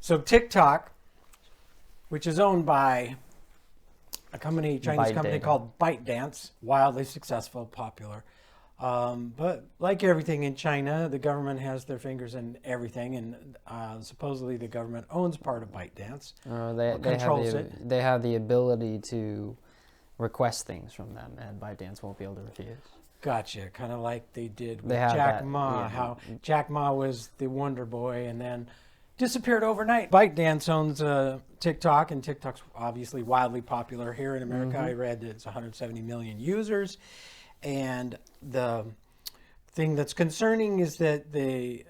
So TikTok, which is owned by a Chinese company called ByteDance, wildly successful, popular. But like everything in China, the government has their fingers in everything, and supposedly the government owns part of ByteDance, controls it. They have the ability to request things from them, and ByteDance won't be able to refuse. Gotcha. Kind of like they did with Jack Ma, how Jack Ma was the Wonder Boy and then disappeared overnight. ByteDance owns TikTok, and TikTok's obviously wildly popular here in America. I read that it's 170 million users. And the thing that's concerning is that they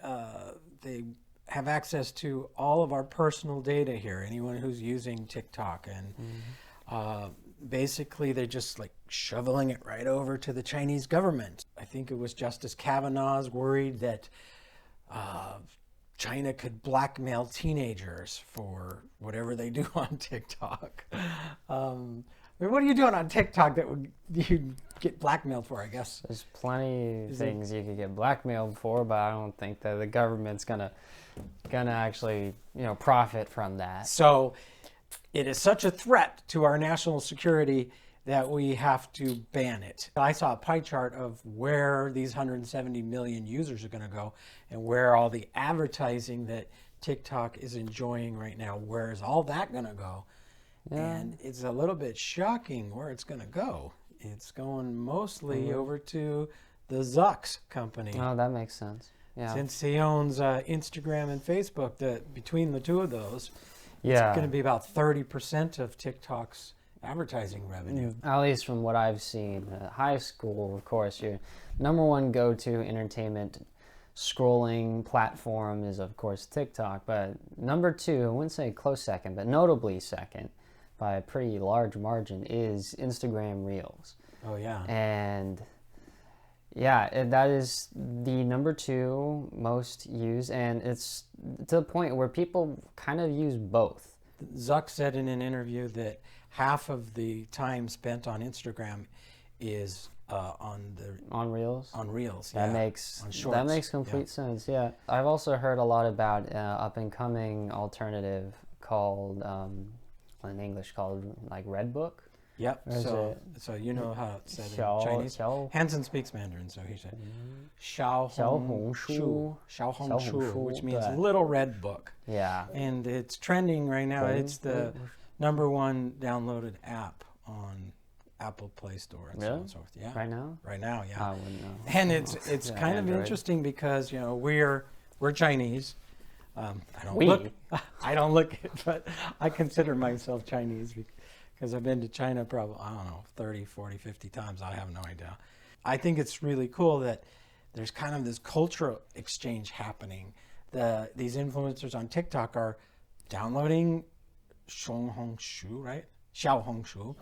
have access to all of our personal data here, anyone who's using TikTok. And basically, they're just like shoveling it right over to the Chinese government. I think it was Justice Kavanaugh's worried that China could blackmail teenagers for whatever they do on TikTok. What are you doing on TikTok that you'd get blackmailed for, I guess? There's plenty of things you could get blackmailed for, but I don't think that the government's gonna actually, profit from that. So it is such a threat to our national security that we have to ban it. I saw a pie chart of where these 170 million users are going to go and where all the advertising that TikTok is enjoying right now, where is all that going to go? Yeah. And it's a little bit shocking where it's going to go. It's going mostly over to the Zuck's company. Oh, that makes sense. Yeah. Since he owns Instagram and Facebook, between the two of those, it's going to be about 30% of TikTok's advertising revenue. At least from what I've seen. High school, of course, your number one go-to entertainment scrolling platform is, of course, TikTok. But number two, I wouldn't say close second, but notably second, by a pretty large margin, is Instagram Reels. Oh, yeah. And yeah, that is the number two most used, and it's to the point where people kind of use both. Zuck said in an interview that half of the time spent on Instagram is on Reels. On Reels, yeah. That makes complete sense. Yeah, I've also heard a lot about up and coming alternative called in English called like Redbook. Yep. So you know how it's said in Chinese. Hansen speaks Mandarin, so he said Xiaohongshu, which means little red book. Yeah. And it's trending right now. It's the number one downloaded app on Apple Play Store and so on and so forth. Yeah. Right now? Right now, yeah. I wouldn't know. And it's kind of interesting because we're Chinese. I don't look it, but I consider myself Chinese because I've been to China probably, 30, 40, 50 times. I have no idea. I think it's really cool that there's kind of this cultural exchange happening. These influencers on TikTok are downloading Xiaohongshu, right? Xiaohongshu.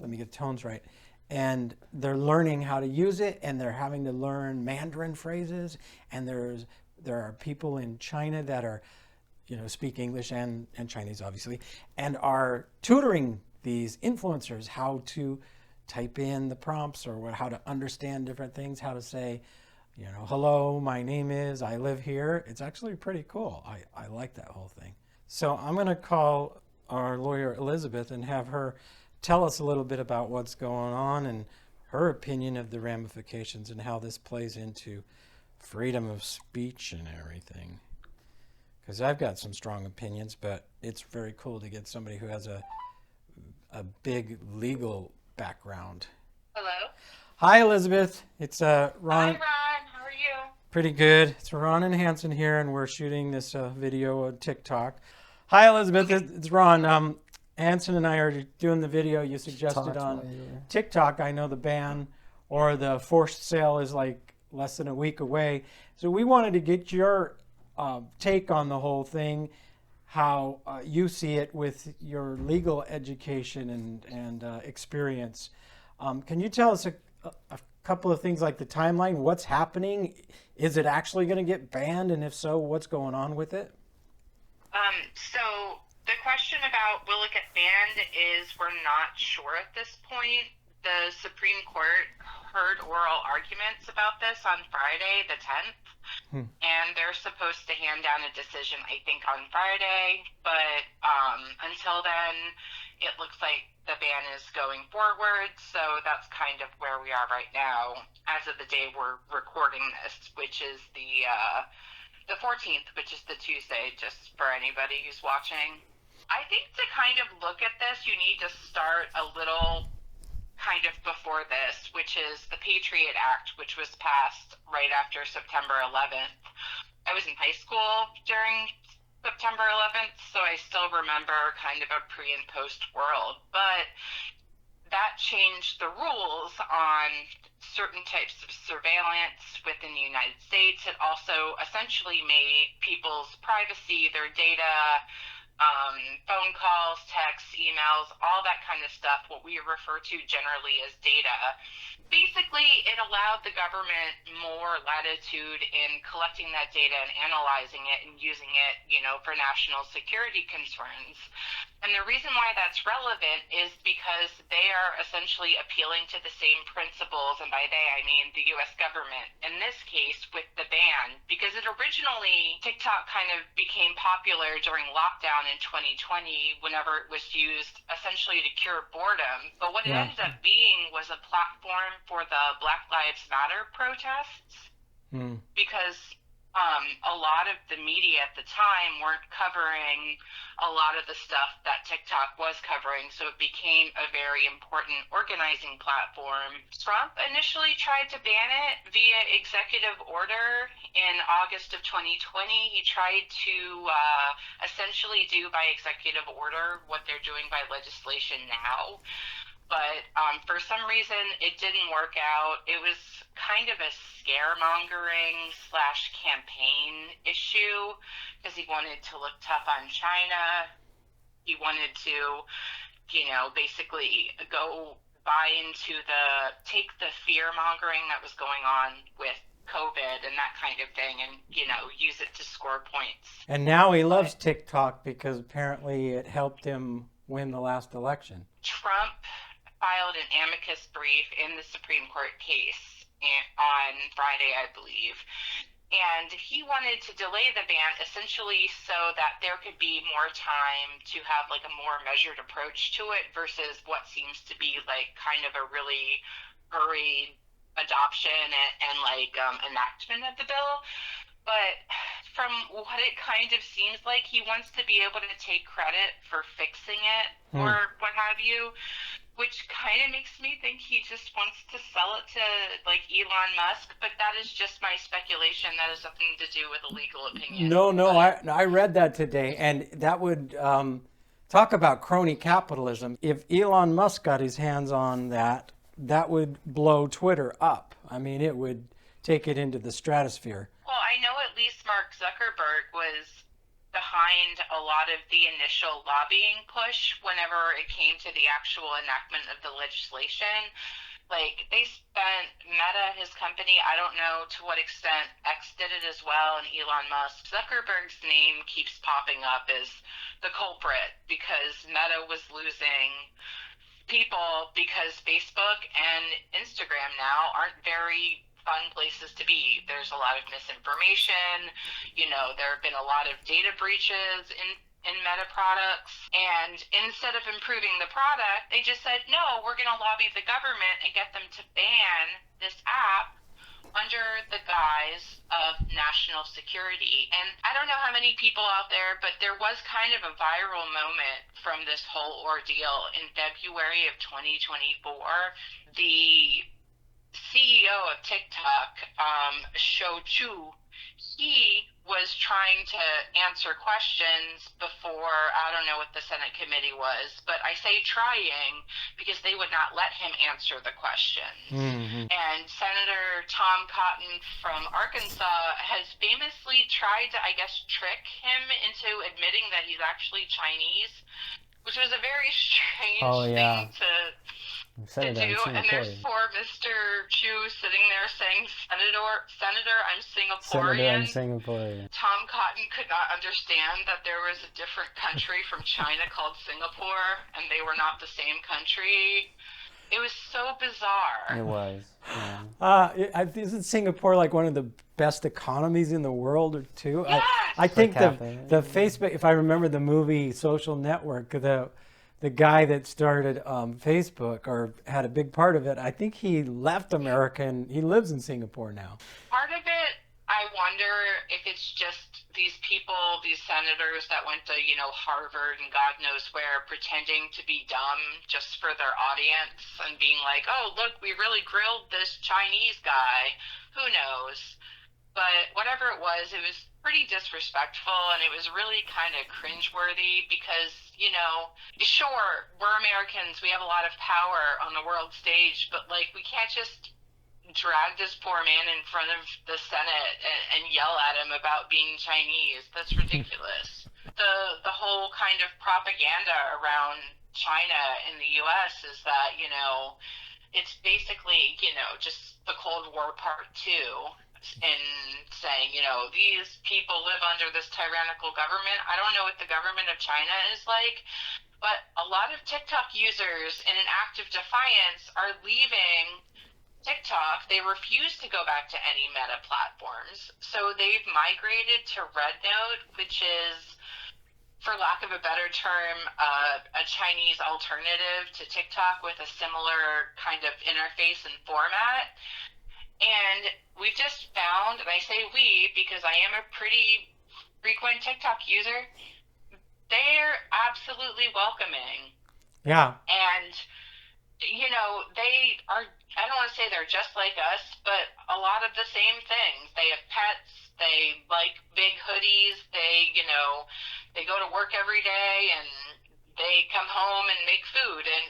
Let me get the tones right. And they're learning how to use it, and they're having to learn Mandarin phrases. And there are people in China that are, speak English and Chinese, obviously, and are tutoring these influencers how to type in the prompts or how to understand different things, how to say, hello, my name is, I live here. It's actually pretty cool. I like that whole thing. So I'm going to call our lawyer Elizabeth and have her tell us a little bit about what's going on and her opinion of the ramifications and how this plays into freedom of speech and everything. Because I've got some strong opinions, but it's very cool to get somebody who has a big legal background. Hello. Hi, Elizabeth. It's Ron. Hi, Ron. How are you? Pretty good. It's Ron and Hansen here, and we're shooting this video on TikTok. Hi, Elizabeth. It's Ron. Hansen and I are doing the video you suggested on TikTok. I know the ban or the forced sale is like less than a week away. So we wanted to get your take on the whole thing, how you see it with your legal education and experience. Can you tell us a couple of things like the timeline? What's happening? Is it actually going to get banned? And if so, what's going on with it? So the question about will it get banned is we're not sure at this point. the Supreme Court heard oral arguments about this on Friday, the 10th, and they're supposed to hand down a decision, I think, on Friday. But until then, it looks like the ban is going forward. So that's kind of where we are right now, as of the day we're recording this, which is the 14th, which is the Tuesday, just for anybody who's watching. I think to kind of look at this, you need to start a little kind of before this, which is the Patriot Act, which was passed right after September 11th. I was in high school during September 11th, so I still remember kind of a pre and post world, but that changed the rules on certain types of surveillance within the United States. It also essentially made people's privacy, their data, phone calls, texts, emails, all that kind of stuff, what we refer to generally as data. Basically, it allowed the government more latitude in collecting that data and analyzing it and using it, for national security concerns. And the reason why that's relevant is because they are essentially appealing to the same principles, and by they I mean the U.S. government, in this case with the ban, because it originally, TikTok kind of became popular during lockdown in 2020 whenever it was used essentially to cure boredom. But what it ended up being was a platform for the Black Lives Matter protests, because a lot of the media at the time weren't covering a lot of the stuff that TikTok was covering, so it became a very important organizing platform. Trump initially tried to ban it via executive order in August of 2020. He tried to essentially do by executive order what they're doing by legislation now. But for some reason, it didn't work out. It was kind of a scaremongering / campaign issue because he wanted to look tough on China. He wanted to, basically go buy into take the fear-mongering that was going on with COVID and that kind of thing and, use it to score points. And now he loves TikTok because apparently it helped him win the last election. Trump filed an amicus brief in the Supreme Court case on Friday, I believe. And he wanted to delay the ban essentially so that there could be more time to have like a more measured approach to it versus what seems to be like kind of a really hurried adoption and enactment of the bill. But from what it kind of seems like, he wants to be able to take credit for fixing it or what have you, which kind of makes me think he just wants to sell it to like Elon Musk. But that is just my speculation. That has nothing to do with a legal opinion. No, I read that today, and that would talk about crony capitalism. If Elon Musk got his hands on that, that would blow Twitter up. I mean, it would take it into the stratosphere. Well, I know at least Mark Zuckerberg was behind a lot of the initial lobbying push whenever it came to the actual enactment of the legislation. Like, they spent Meta, his company, I don't know to what extent X did it as well, and Elon Musk. Zuckerberg's name keeps popping up as the culprit because Meta was losing people because Facebook and Instagram now aren't very fun places to be. There's a lot of misinformation. There have been a lot of data breaches in Meta products. And instead of improving the product, they just said, no, we're going to lobby the government and get them to ban this app under the guise of national security. And I don't know how many people out there, but there was kind of a viral moment from this whole ordeal in February of 2024. The CEO of TikTok, Shou Chu, he was trying to answer questions before, I don't know what the Senate committee was, but I say trying because they would not let him answer the questions. And Senator Tom Cotton from Arkansas has famously tried to, I guess, trick him into admitting that he's actually Chinese, which was a very strange thing to do. And there's poor Mr. Chu sitting there saying, Senator, I'm Singaporean. Tom Cotton could not understand that there was a different country from China called Singapore, and they were not the same country. It was so bizarre. It was. Yeah. Isn't Singapore like one of the best economies in the world, or too? Yes. I Per think capita. the Facebook. If I remember the movie Social Network, the guy that started Facebook or had a big part of it, I think he left America and he lives in Singapore now. Part of it, I wonder if it's just these people, these senators that went to, Harvard and God knows where, pretending to be dumb just for their audience and being like, oh, look, we really grilled this Chinese guy. Who knows? But whatever it was pretty disrespectful, and it was really kind of cringeworthy because, sure, we're Americans, we have a lot of power on the world stage, but, like, we can't just drag this poor man in front of the Senate and yell at him about being Chinese. That's ridiculous. The whole kind of propaganda around China in the U.S. is that, it's basically, just the Cold War Part 2 in saying, these people live under this tyrannical government. I don't know what the government of China is like, but a lot of TikTok users in an act of defiance are leaving TikTok. They refuse to go back to any Meta platforms. So they've migrated to Rednote, which is, for lack of a better term, a Chinese alternative to TikTok with a similar kind of interface and format. And we've just found, and I say we because I am a pretty frequent TikTok user, they're absolutely welcoming. Yeah. And, they are, I don't want to say they're just like us, but a lot of the same things. They have pets, they like big hoodies, they go to work every day, and they come home and make food. And,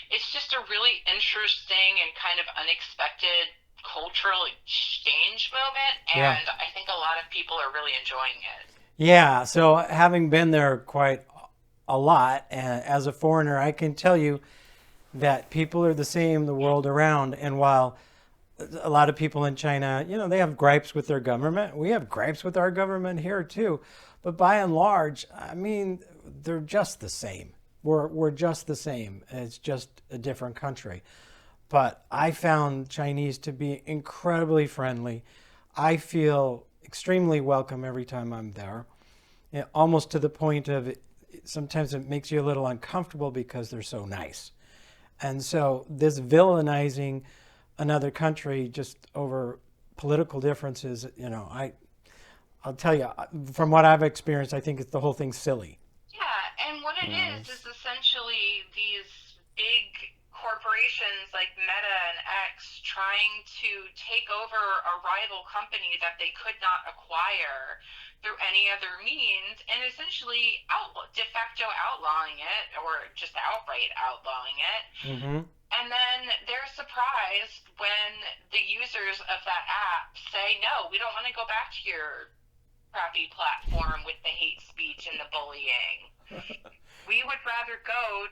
it's just a really interesting and kind of unexpected cultural exchange moment, and I think a lot of people are really enjoying it. Yeah, so having been there quite a lot, and as a foreigner, I can tell you that people are the same the world around. And while a lot of people in China, they have gripes with their government, we have gripes with our government here too. But by and large, I mean, they're just the same. We're just the same. It's just a different country. But I found Chinese to be incredibly friendly. I feel extremely welcome every time I'm there, almost to the point of sometimes it makes you a little uncomfortable because they're so nice. And so this villainizing another country just over political differences, I'll tell you, from what I've experienced, I think the whole thing's silly. Yeah, and what it is essentially these big corporations like Meta and X trying to take over a rival company that they could not acquire through any other means, and essentially de facto outlawing it, or just outright outlawing it. Mm-hmm. And then they're surprised when the users of that app say, no, we don't want to go back to your crappy platform with the hate speech and the bullying. We would rather go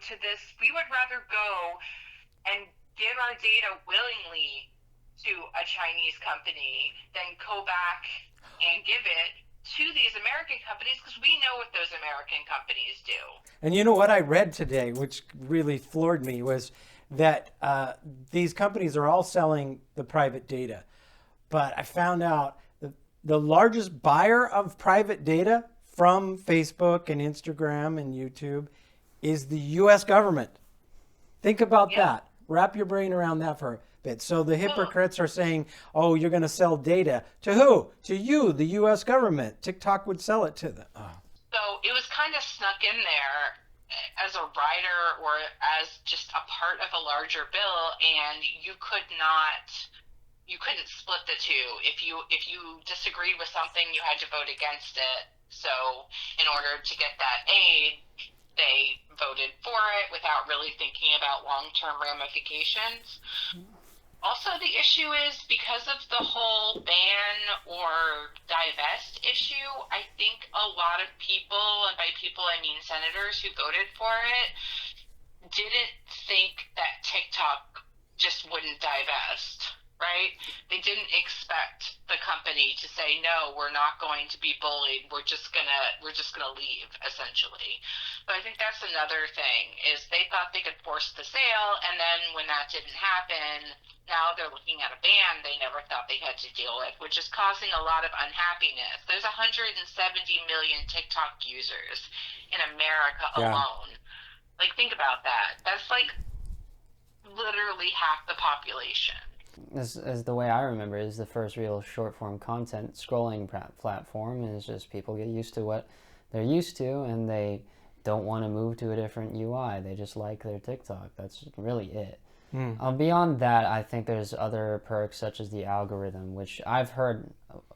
and give our data willingly to a Chinese company than go back and give it to these American companies, because we know what those American companies do. And you know what I read today, which really floored me, was that these companies are all selling the private data. But I found out the largest buyer of private data from Facebook and Instagram and YouTube is the U.S. government. Think about that. Wrap your brain around that for a bit. So the hypocrites are saying, oh, you're going to sell data. To who? To you, the U.S. government. TikTok would sell it to them. Oh. So it was kind of snuck in there as a rider or as just a part of a larger bill, and you couldn't split the two. If you disagreed with something, you had to vote against it. So in order to get that aid, they voted for it without really thinking about long-term ramifications. Also, the issue is because of the whole ban or divest issue, I think a lot of people, and by people I mean senators who voted for it, didn't think that TikTok just wouldn't divest. right? They didn't expect the company to say, no, we're not going to be bullied. We're just gonna leave, essentially. But I think that's another thing, is they thought they could force the sale, and then when that didn't happen, now they're looking at a ban they never thought they had to deal with, which is causing a lot of unhappiness. There's 170 million TikTok users in America alone. Like, think about that. That's like literally half the population. As the way I remember, is the first real short form content scrolling platform is just people get used to what they're used to, and they don't want to move to a different UI. They just like their TikTok. That's really it. Beyond that, I think there's other perks such as the algorithm, which I've heard.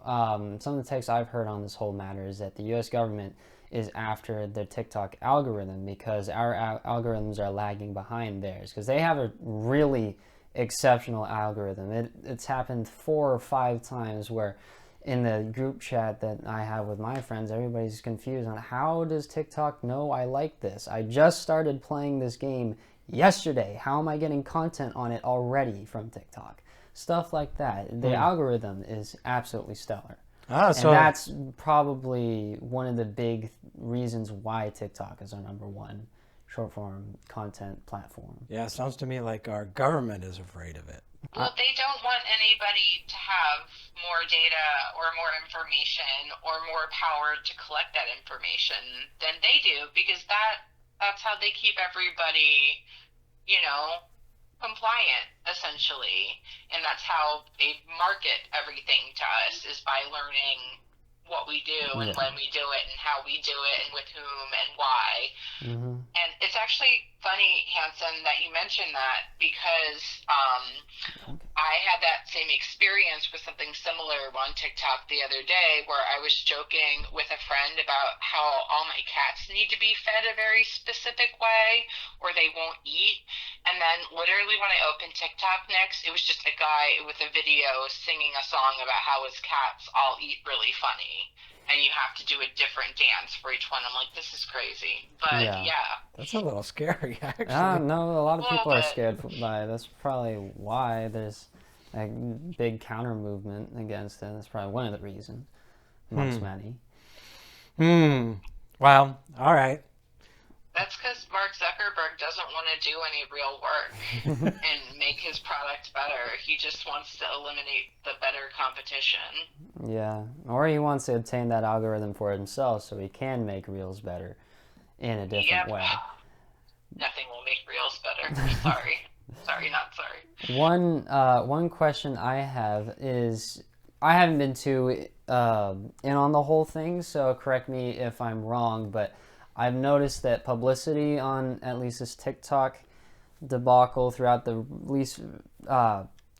Some of the takes I've heard on this whole matter is that the U.S. government is after the TikTok algorithm because our algorithms are lagging behind theirs, because they have a really exceptional algorithm. It's happened 4 or 5 times where in the group chat that I have with my friends, everybody's confused on how does TikTok know I like this? I just started playing this game yesterday. How am I getting content on it already from TikTok? Stuff like that. The algorithm is absolutely stellar. And that's probably one of the big reasons why TikTok is our #1 short form content platform. Yeah, it sounds to me like our government is afraid of it. Well, they don't want anybody to have more data or more information or more power to collect that information than they do, because that's how they keep everybody, compliant, essentially. And that's how they market everything to us, is by learning what we do and when we do it and how we do it and with whom and why. And it's actually funny, Hansen, that you mentioned that, because I had that same experience with something similar on TikTok the other day, where I was joking with a friend about how all my cats need to be fed a very specific way or they won't eat. And then literally when I opened TikTok next, it was just a guy with a video singing a song about how his cats all eat really funny. And you have to do a different dance for each one. I'm like, this is crazy. But yeah. That's a little scary, actually. No, a lot of people are scared by it. That's probably why there's a big counter movement against it. That's probably one of the reasons, amongst many. Well, all right. That's because Mark Zuckerberg doesn't want to do any real work and make his product better. He just wants to eliminate the better competition. Yeah, or he wants to obtain that algorithm for himself so he can make Reels better in a different way. Nothing will make Reels better. Sorry. Sorry, not sorry. One question I have is, I haven't been too in on the whole thing, so correct me if I'm wrong, but I've noticed that publicity on at least this TikTok debacle throughout the least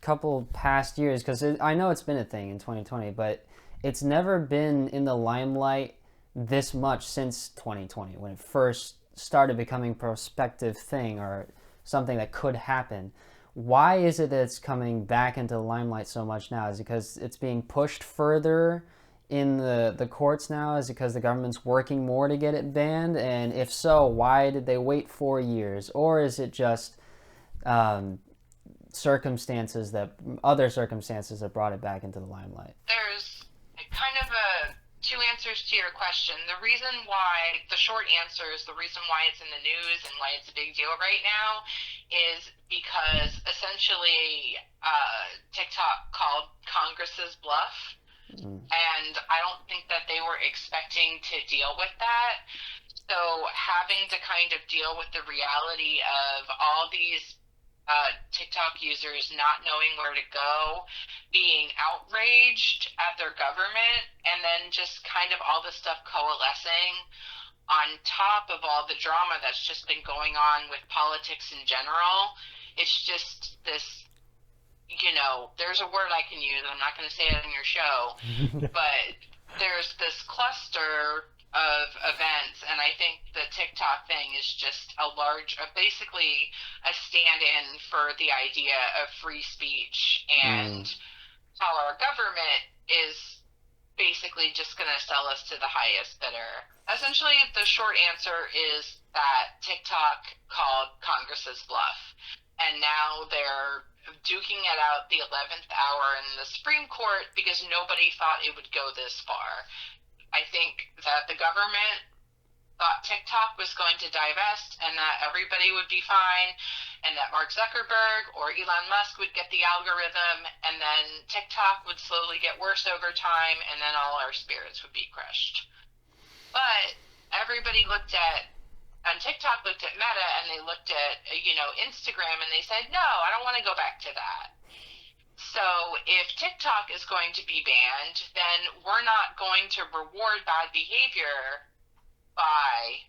couple past years, because I know it's been a thing in 2020, but it's never been in the limelight this much since 2020, when it first started becoming a prospective thing or something that could happen. Why is it that it's coming back into the limelight so much now? Is it because it's being pushed further in the courts now? Is it because the government's working more to get it banned? And if so, why did they wait 4 years? Or is it just other circumstances that brought it back into the limelight? There's kind of two answers to your question. The short answer is the reason why it's in the news and why it's a big deal right now is because essentially TikTok called Congress's bluff. And I don't think that they were expecting to deal with that. So having to kind of deal with the reality of all these TikTok users not knowing where to go, being outraged at their government, and then just kind of all the stuff coalescing on top of all the drama that's just been going on with politics in general. It's just this, there's a word I can use, I'm not going to say it on your show, but there's this cluster of events, and I think the TikTok thing is just basically a stand-in for the idea of free speech, and how our government is basically just going to sell us to the highest bidder. Essentially, the short answer is that TikTok called Congress's bluff, and now they're duking it out the 11th hour in the Supreme Court because nobody thought it would go this far. I think that the government thought TikTok was going to divest and that everybody would be fine, and that Mark Zuckerberg or Elon Musk would get the algorithm, and then TikTok would slowly get worse over time, and then all our spirits would be crushed. But everybody on TikTok looked at Meta, and they looked at, Instagram, and they said, no, I don't want to go back to that. So if TikTok is going to be banned, then we're not going to reward bad behavior by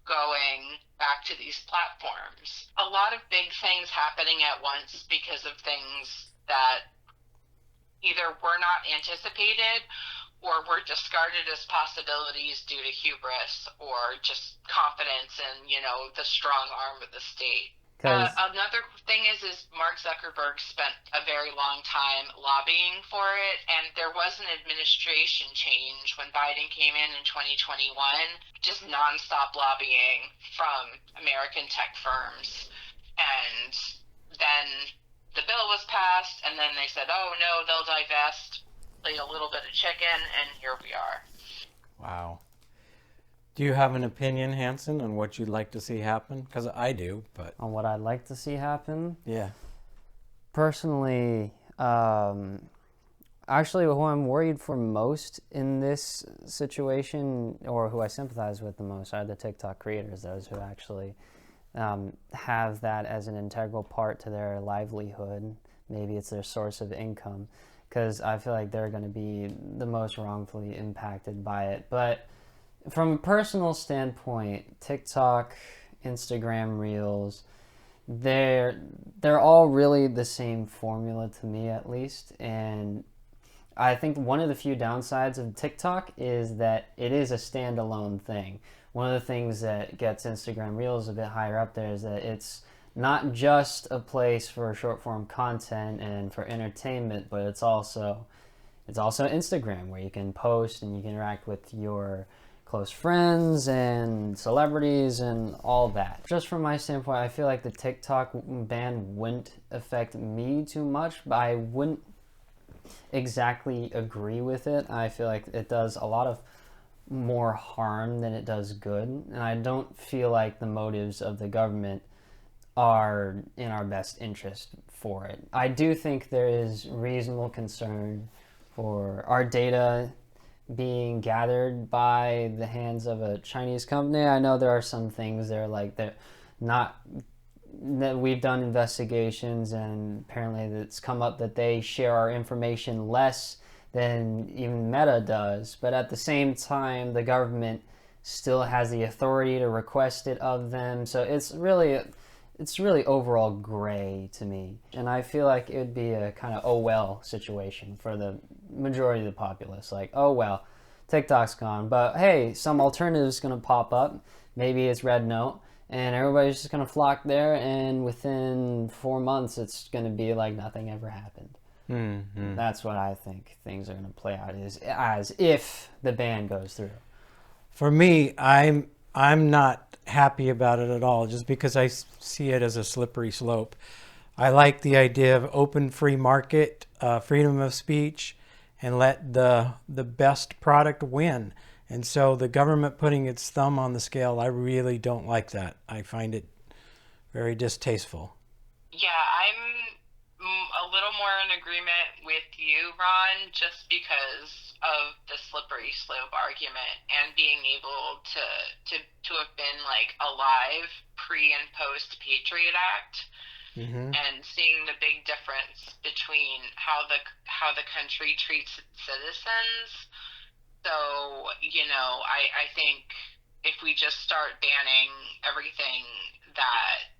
going back to these platforms. A lot of big things happening at once because of things that either were not anticipated or were discarded as possibilities due to hubris or just confidence in, the strong arm of the state. Another thing is Mark Zuckerberg spent a very long time lobbying for it, and there was an administration change when Biden came in 2021, just nonstop lobbying from American tech firms. And then the bill was passed, and then they said, oh no, they'll divest, played a little bit of chicken, and here we are. Wow. Do you have an opinion, Hansen, on what you'd like to see happen? Because I do, but... On what I'd like to see happen? Yeah. Personally, actually, who I'm worried for most in this situation, or who I sympathize with the most, are the TikTok creators, those who actually have that as an integral part to their livelihood. Maybe it's their source of income, because I feel like they're going to be the most wrongfully impacted by it. But from a personal standpoint, TikTok, Instagram Reels, they're all really the same formula to me, at least. And I think one of the few downsides of TikTok is that it is a standalone thing. One of the things that gets Instagram Reels a bit higher up there is that it's not just a place for short form content and for entertainment, but it's also Instagram, where you can post and you can interact with your close friends and celebrities and all that. Just from my standpoint, I feel like the TikTok ban wouldn't affect me too much, but I wouldn't exactly agree with it. I feel like it does a lot of more harm than it does good, and I don't feel like the motives of the government are in our best interest for it. I do think there is reasonable concern for our data being gathered by the hands of a Chinese company. I know there are some things that we've done investigations, and apparently it's come up that they share our information less than even Meta does. But at the same time, the government still has the authority to request it of them. So it's really overall gray to me. And I feel like it would be a kind of oh well situation for the majority of the populace. Like, oh well, TikTok's gone, but hey, some alternative is going to pop up. Maybe it's Red Note, and everybody's just going to flock there, and within 4 months it's going to be like nothing ever happened. Mm-hmm. That's what I think things are going to play out as if the ban goes through. For me, I'm not happy about it at all, just because I see it as a slippery slope. I like the idea of open free market, freedom of speech, and let the best product win. And so the government putting its thumb on the scale, I really don't like that. I find it very distasteful. Yeah, I'm a little more in agreement with you, Ron, just because of the slippery slope argument and being able to have been like alive pre and post Patriot Act. Mm-hmm. And seeing the big difference between how the country treats its citizens. So, I think if we just start banning everything that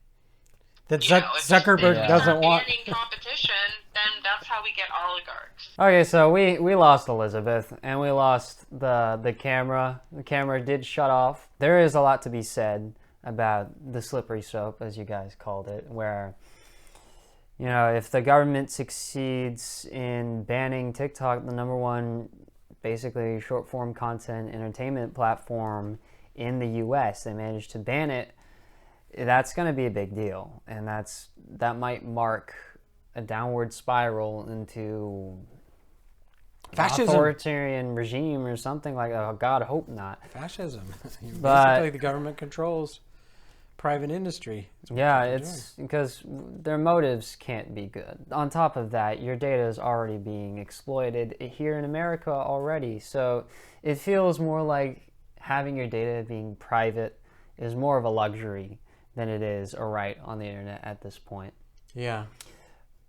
Zuckerberg doesn't want. Banning competition, then that's how we get oligarchs. Okay, so we lost Elizabeth, and we lost the camera. The camera did shut off. There is a lot to be said about the slippery slope, as you guys called it, where, if the government succeeds in banning TikTok, the number one basically short form content entertainment platform in the US, they managed to ban it, that's going to be a big deal, and that might mark a downward spiral into Fascism. authoritarian regime or something like that. Oh, God, hope not. Fascism. But- Basically, the government controls private industry. That's what Yeah, they're it's because their motives can't be good. On top of that, your data is already being exploited here in America already. So it feels more like having your data being private is more of a luxury than it is a right on the internet at this point. doing. Yeah.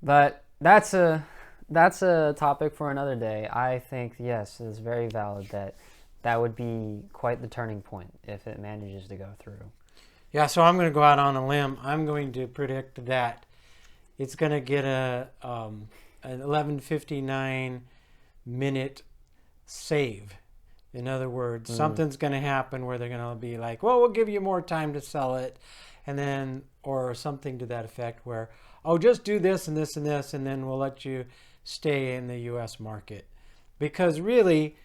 But that's a topic for another day. I think, yes, it's very valid that would be quite the turning point if it manages to go through. Yeah, so I'm going to go out on a limb. I'm going to predict that it's going to get an 11:59 minute save. In other words, something's going to happen where they're going to be like, well, we'll give you more time to sell it. And then, or something to that effect where, oh, just do this and this and this, and then we'll let you stay in the U.S. market. Because really,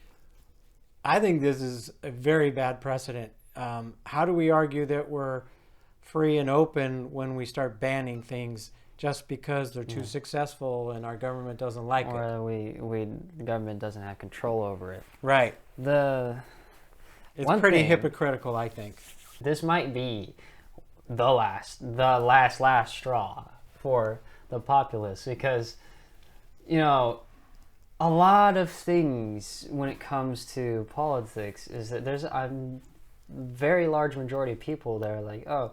I think this is a very bad precedent. How do we argue that we're free and open when we start banning things just because they're too successful and our government doesn't like it? Or the government doesn't have control over it. Right. It's It's pretty hypocritical, I think. This might be the last straw for the populace because, you know, a lot of things when it comes to politics is that there's a very large majority of people that are like, oh,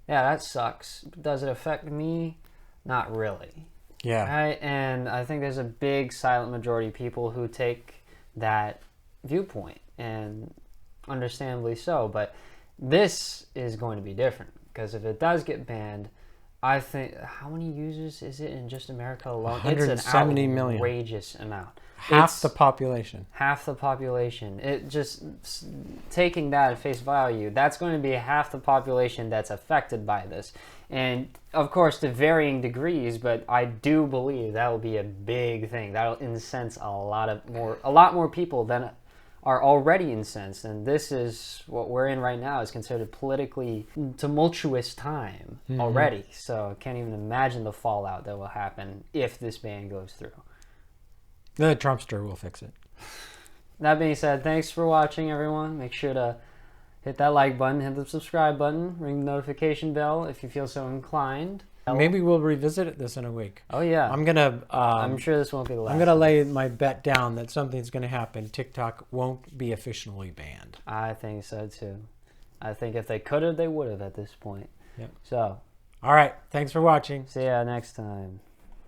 yeah, that sucks. Does it affect me? Not really. Yeah. Right? And I think there's a big silent majority of people who take that viewpoint, and understandably so. But this is going to be different because if it does get banned, I think, how many users is it in just America alone? 170 it's an million. outrageous amount. Half the population. Half the population. It just, taking that at face value, that's going to be half the population that's affected by this. And of course, to varying degrees, but I do believe that will be a big thing. That'll incense a lot more people than are already incensed. And this is what we're in right now is considered a politically tumultuous time already. So I can't even imagine the fallout that will happen if this ban goes through. The Trumpster will fix it. That being said, thanks for watching, everyone. Make sure to hit that like button, hit the subscribe button, ring the notification bell if you feel so inclined. Maybe we'll revisit this in a week. Oh, yeah. I'm sure this won't be the last. I'm gonna lay my bet down that something's gonna happen. TikTok won't be officially banned. I think so, too. I think if they could have, they would have at this point. Yep. So. All right. Thanks for watching. See ya next time.